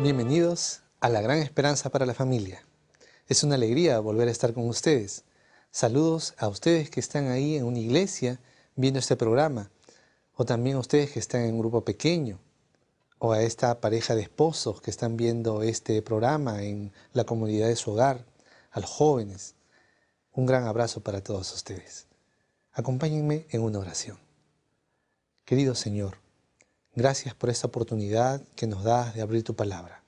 Bienvenidos a La Gran Esperanza para la Familia. Es una alegría volver a estar con ustedes. Saludos a ustedes que están ahí en una iglesia viendo este programa, o también a ustedes que están en un grupo pequeño, o a esta pareja de esposos que están viendo este programa en la comunidad de su hogar, a los jóvenes. Un gran abrazo para todos ustedes. Acompáñenme en una oración. Querido Señor, gracias por esta oportunidad que nos das de abrir tu palabra.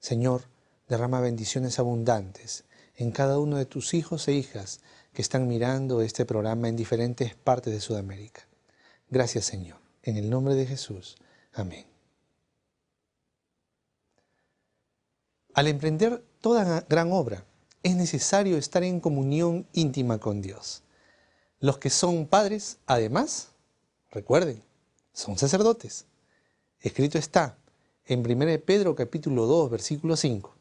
Señor, derrama bendiciones abundantes en cada uno de tus hijos e hijas que están mirando este programa en diferentes partes de Sudamérica. Gracias, Señor. En el nombre de Jesús. Amén. Al emprender toda gran obra, es necesario estar en comunión íntima con Dios. Los que son padres, además, recuerden, son sacerdotes. Escrito está en 1 Pedro capítulo 2, versículo 5.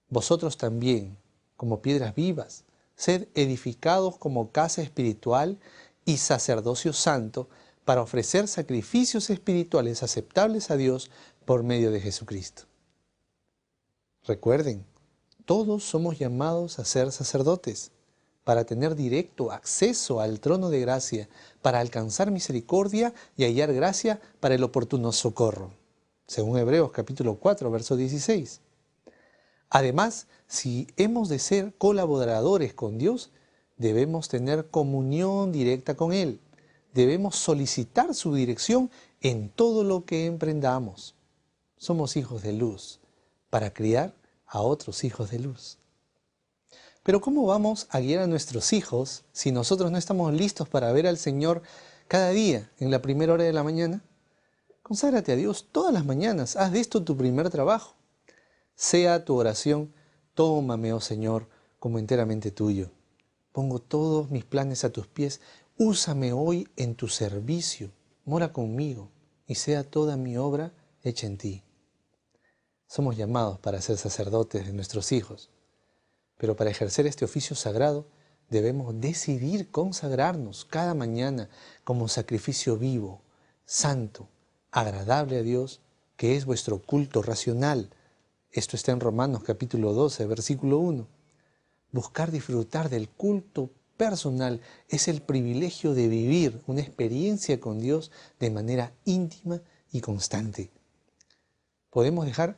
Vosotros también, como piedras vivas, sed edificados como casa espiritual y sacerdocio santo para ofrecer sacrificios espirituales aceptables a Dios por medio de Jesucristo. Recuerden, todos somos llamados a ser sacerdotes para tener directo acceso al trono de gracia, para alcanzar misericordia y hallar gracia para el oportuno socorro, según Hebreos capítulo 4, verso 16. Además, si hemos de ser colaboradores con Dios, debemos tener comunión directa con Él. Debemos solicitar su dirección en todo lo que emprendamos. Somos hijos de luz para criar a otros hijos de luz. Pero ¿cómo vamos a guiar a nuestros hijos si nosotros no estamos listos para ver al Señor cada día en la primera hora de la mañana? Conságrate a Dios todas las mañanas. Haz de esto tu primer trabajo. Sea tu oración: tómame, oh Señor, como enteramente tuyo. Pongo todos mis planes a tus pies. Úsame hoy en tu servicio. Mora conmigo y sea toda mi obra hecha en ti. Somos llamados para ser sacerdotes de nuestros hijos. Pero para ejercer este oficio sagrado debemos decidir consagrarnos cada mañana como sacrificio vivo, santo, agradable a Dios, que es vuestro culto racional. Esto está en Romanos capítulo 12, versículo 1. Buscar disfrutar del culto personal es el privilegio de vivir una experiencia con Dios de manera íntima y constante. Podemos dejar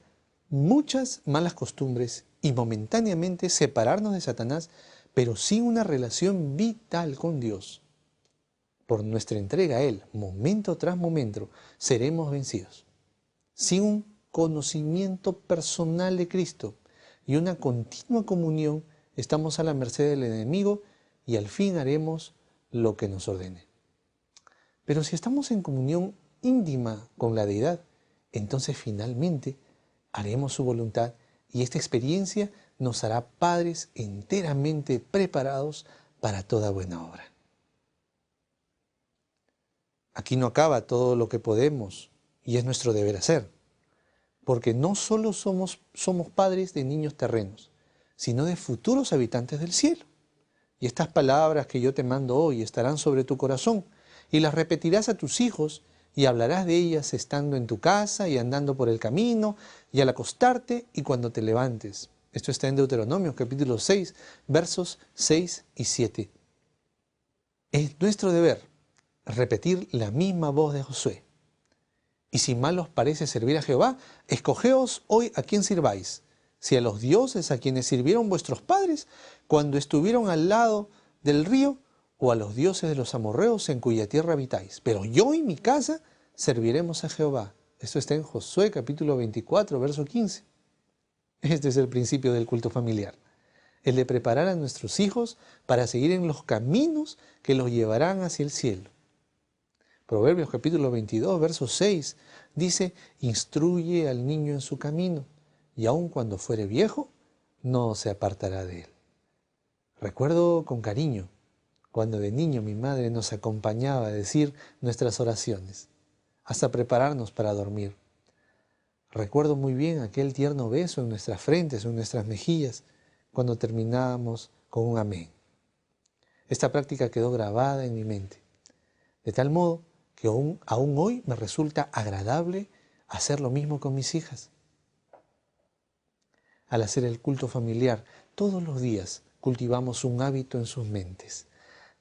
muchas malas costumbres y momentáneamente separarnos de Satanás, pero sin una relación vital con Dios. Por nuestra entrega a Él, momento tras momento, seremos vencidos. Sin un conocimiento personal de Cristo y una continua comunión, estamos a la merced del enemigo y al fin haremos lo que nos ordene. Pero si estamos en comunión íntima con la deidad, entonces finalmente haremos su voluntad y esta experiencia nos hará padres enteramente preparados para toda buena obra. Aquí no acaba todo lo que podemos y es nuestro deber hacer, porque no solo somos padres de niños terrenos, sino de futuros habitantes del cielo. Y estas palabras que yo te mando hoy estarán sobre tu corazón y las repetirás a tus hijos y hablarás de ellas estando en tu casa y andando por el camino y al acostarte y cuando te levantes. Esto está en Deuteronomio capítulo 6, versos 6 y 7. Es nuestro deber repetir la misma voz de Josué. Y si mal os parece servir a Jehová, escogeos hoy a quién sirváis, si a los dioses a quienes sirvieron vuestros padres cuando estuvieron al lado del río, o a los dioses de los amorreos en cuya tierra habitáis. Pero yo y mi casa serviremos a Jehová. Esto está en Josué capítulo 24, verso 15. Este es el principio del culto familiar, el de preparar a nuestros hijos para seguir en los caminos que los llevarán hacia el cielo. Proverbios capítulo 22, verso 6 dice: instruye al niño en su camino, y aun cuando fuere viejo, no se apartará de él. Recuerdo con cariño cuando de niño mi madre nos acompañaba a decir nuestras oraciones, hasta prepararnos para dormir. Recuerdo muy bien aquel tierno beso en nuestras frentes o en nuestras mejillas cuando terminábamos con un amén. Esta práctica quedó grabada en mi mente, de tal modo que aún hoy me resulta agradable hacer lo mismo con mis hijas. al hacer el culto familiar, todos los días cultivamos un hábito en sus mentes,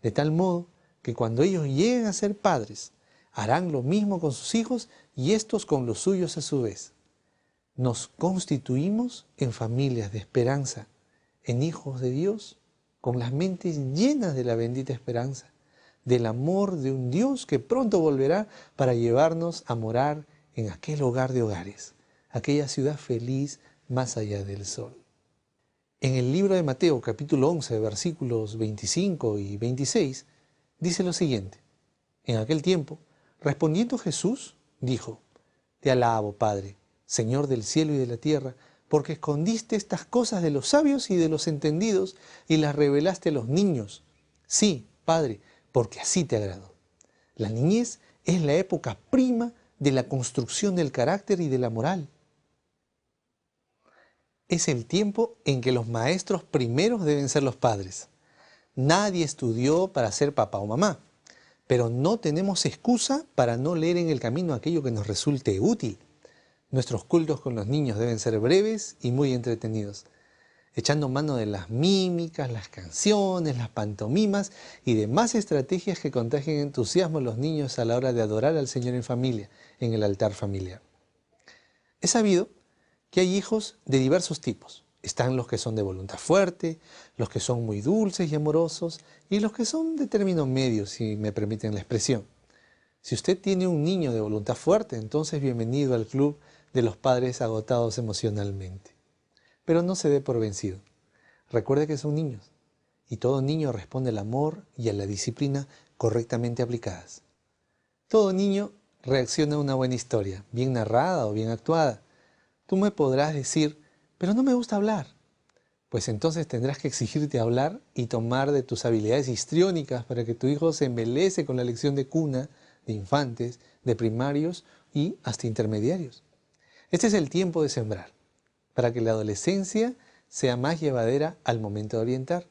de tal modo que cuando ellos lleguen a ser padres, harán lo mismo con sus hijos y estos con los suyos a su vez. Nos constituimos en familias de esperanza, en hijos de Dios, con las mentes llenas de la bendita esperanza, del amor de un Dios que pronto volverá para llevarnos a morar en aquel hogar de hogares, aquella ciudad feliz más allá del sol. En el libro de Mateo, capítulo 11, versículos 25 y 26, dice lo siguiente: en aquel tiempo, respondiendo Jesús, dijo: Te alabo, Padre, Señor del cielo y de la tierra, porque escondiste estas cosas de los sabios y de los entendidos y las revelaste a los niños. Sí, Padre, porque así te agradó. La niñez es la época prima de la construcción del carácter y de la moral. Es el tiempo en que los maestros primeros deben ser los padres. Nadie estudió para ser papá o mamá, pero no tenemos excusa para no leer en el camino aquello que nos resulte útil. Nuestros cultos con los niños deben ser breves y muy entretenidos, echando mano de las mímicas, las canciones, las pantomimas y demás estrategias que contagien entusiasmo a los niños a la hora de adorar al Señor en familia, en el altar familiar. Es sabido que hay hijos de diversos tipos. Están los que son de voluntad fuerte, los que son muy dulces y amorosos, y los que son de término medio, si me permiten la expresión. Si usted tiene un niño de voluntad fuerte, entonces bienvenido al club de los padres agotados emocionalmente. Pero no se dé por vencido. Recuerde que son niños, y todo niño responde al amor y a la disciplina correctamente aplicadas. Todo niño reacciona a una buena historia, bien narrada o bien actuada. Tú me podrás decir: pero no me gusta hablar. Pues entonces tendrás que exigirte hablar y tomar de tus habilidades histriónicas para que tu hijo se embelece con la lección de cuna, de infantes, de primarios y hasta intermediarios. Este es el tiempo de sembrar, para que la adolescencia sea más llevadera al momento de orientar.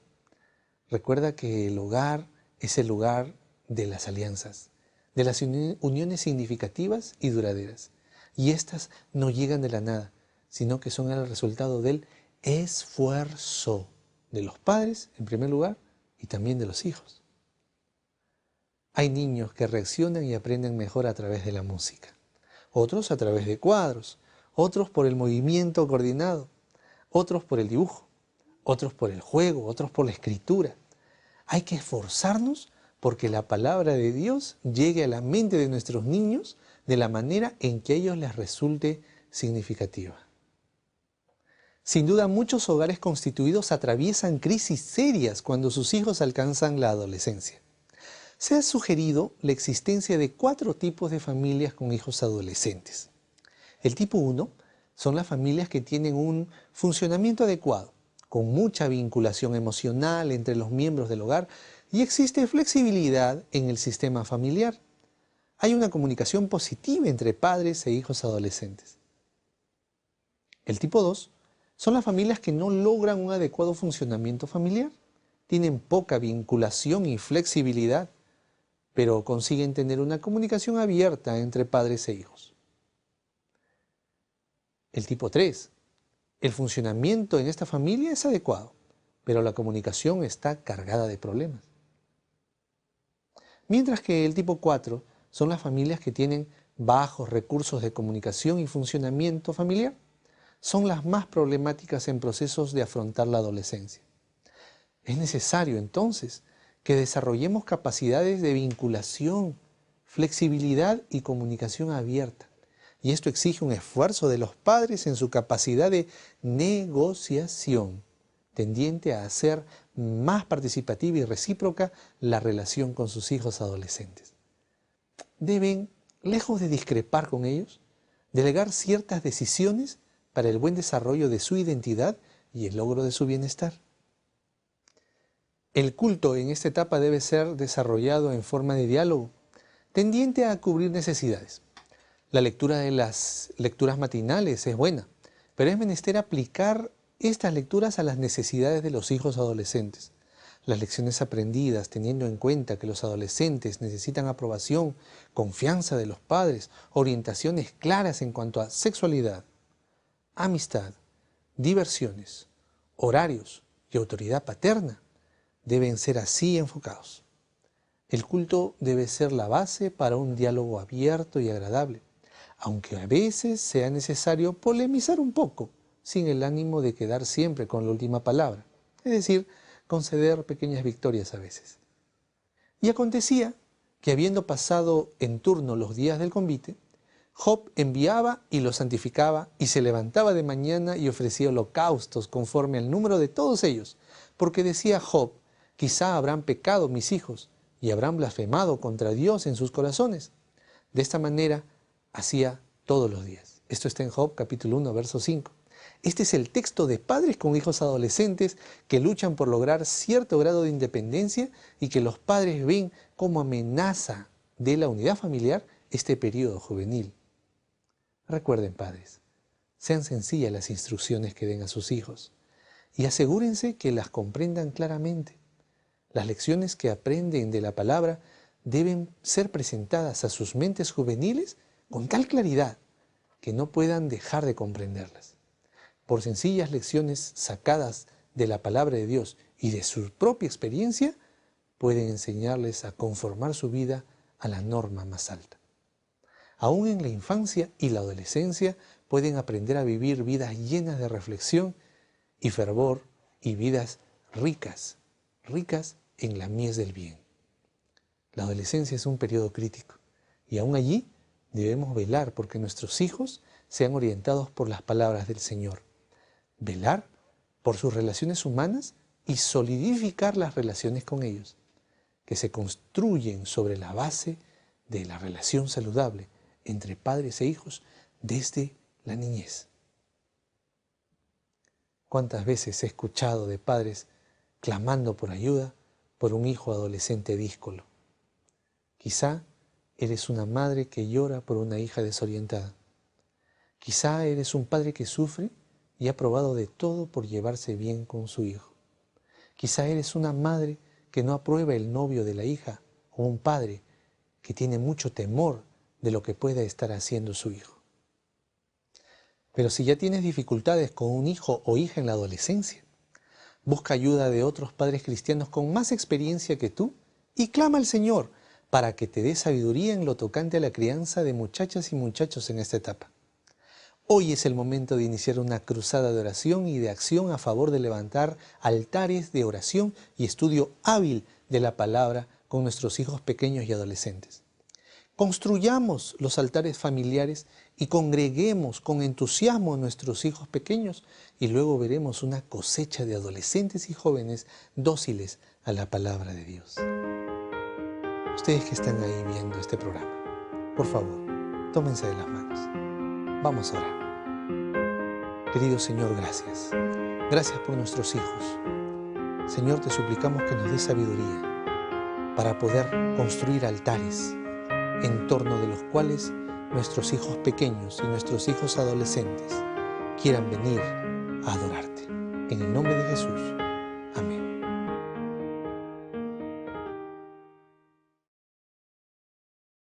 Recuerda que el hogar es el lugar de las alianzas, de las uniones significativas y duraderas. Y estas no llegan de la nada, sino que son el resultado del esfuerzo de los padres, en primer lugar, y también de los hijos. Hay niños que reaccionan y aprenden mejor a través de la música, otros a través de cuadros, otros por el movimiento coordinado, otros por el dibujo, otros por el juego, otros por la escritura. Hay que esforzarnos porque la palabra de Dios llegue a la mente de nuestros niños de la manera en que a ellos les resulte significativa. Sin duda, muchos hogares constituidos atraviesan crisis serias cuando sus hijos alcanzan la adolescencia. Se ha sugerido la existencia de 4 tipos de familias con hijos adolescentes. El tipo 1 son las familias que tienen un funcionamiento adecuado, con mucha vinculación emocional entre los miembros del hogar y existe flexibilidad en el sistema familiar. Hay una comunicación positiva entre padres e hijos adolescentes. El tipo 2 son las familias que no logran un adecuado funcionamiento familiar, tienen poca vinculación y flexibilidad, pero consiguen tener una comunicación abierta entre padres e hijos. El tipo 3. El funcionamiento en esta familia es adecuado, pero la comunicación está cargada de problemas. Mientras que el tipo 4 son las familias que tienen bajos recursos de comunicación y funcionamiento familiar. Son las más problemáticas en procesos de afrontar la adolescencia. Es necesario entonces que desarrollemos capacidades de vinculación, flexibilidad y comunicación abierta. Y esto exige un esfuerzo de los padres en su capacidad de negociación, tendiente a hacer más participativa y recíproca la relación con sus hijos adolescentes. Deben, lejos de discrepar con ellos, delegar ciertas decisiones para el buen desarrollo de su identidad y el logro de su bienestar. El culto en esta etapa debe ser desarrollado en forma de diálogo, tendiente a cubrir necesidades. La lectura de las lecturas matinales es buena, pero es menester aplicar estas lecturas a las necesidades de los hijos adolescentes. Las lecciones aprendidas, teniendo en cuenta que los adolescentes necesitan aprobación, confianza de los padres, orientaciones claras en cuanto a sexualidad, amistad, diversiones, horarios y autoridad paterna deben ser así enfocados. El culto debe ser la base para un diálogo abierto y agradable, aunque a veces sea necesario polemizar un poco, sin el ánimo de quedar siempre con la última palabra, es decir, conceder pequeñas victorias a veces. Y acontecía que habiendo pasado en turno los días del convite, Job enviaba y los santificaba y se levantaba de mañana y ofrecía holocaustos conforme al número de todos ellos, porque decía Job, quizá habrán pecado mis hijos y habrán blasfemado contra Dios en sus corazones. De esta manera hacía todos los días. Esto está en Job capítulo 1, verso 5. Este es el texto de padres con hijos adolescentes que luchan por lograr cierto grado de independencia y que los padres ven como amenaza de la unidad familiar este periodo juvenil. Recuerden, padres, sean sencillas las instrucciones que den a sus hijos y asegúrense que las comprendan claramente. Las lecciones que aprenden de la palabra deben ser presentadas a sus mentes juveniles con tal claridad que no puedan dejar de comprenderlas. Por sencillas lecciones sacadas de la palabra de Dios y de su propia experiencia, pueden enseñarles a conformar su vida a la norma más alta. Aún en la infancia y la adolescencia pueden aprender a vivir vidas llenas de reflexión y fervor y vidas ricas en la mies del bien. La adolescencia es un periodo crítico y aún allí debemos velar porque nuestros hijos sean orientados por las palabras del Señor. Velar por sus relaciones humanas y solidificar las relaciones con ellos, que se construyen sobre la base de la relación saludable entre padres e hijos desde la niñez. ¿Cuántas veces he escuchado de padres clamando por ayuda por un hijo adolescente díscolo? Quizá eres una madre que llora por una hija desorientada. Quizá eres un padre que sufre y ha probado de todo por llevarse bien con su hijo. Quizá eres una madre que no aprueba el novio de la hija o un padre que tiene mucho temor de lo que pueda estar haciendo su hijo. Pero si ya tienes dificultades con un hijo o hija en la adolescencia, busca ayuda de otros padres cristianos con más experiencia que tú y clama al Señor para que te dé sabiduría en lo tocante a la crianza de muchachas y muchachos en esta etapa. Hoy es el momento de iniciar una cruzada de oración y de acción a favor de levantar altares de oración y estudio hábil de la palabra con nuestros hijos pequeños y adolescentes. Construyamos los altares familiares y congreguemos con entusiasmo a nuestros hijos pequeños y luego veremos una cosecha de adolescentes y jóvenes dóciles a la palabra de Dios. Ustedes que están ahí viendo este programa, por favor, tómense de las manos. Vamos a orar. Querido Señor, gracias. Gracias por nuestros hijos. Señor, te suplicamos que nos des sabiduría para poder construir altares en torno de los cuales nuestros hijos pequeños y nuestros hijos adolescentes quieran venir a adorarte. En el nombre de Jesús.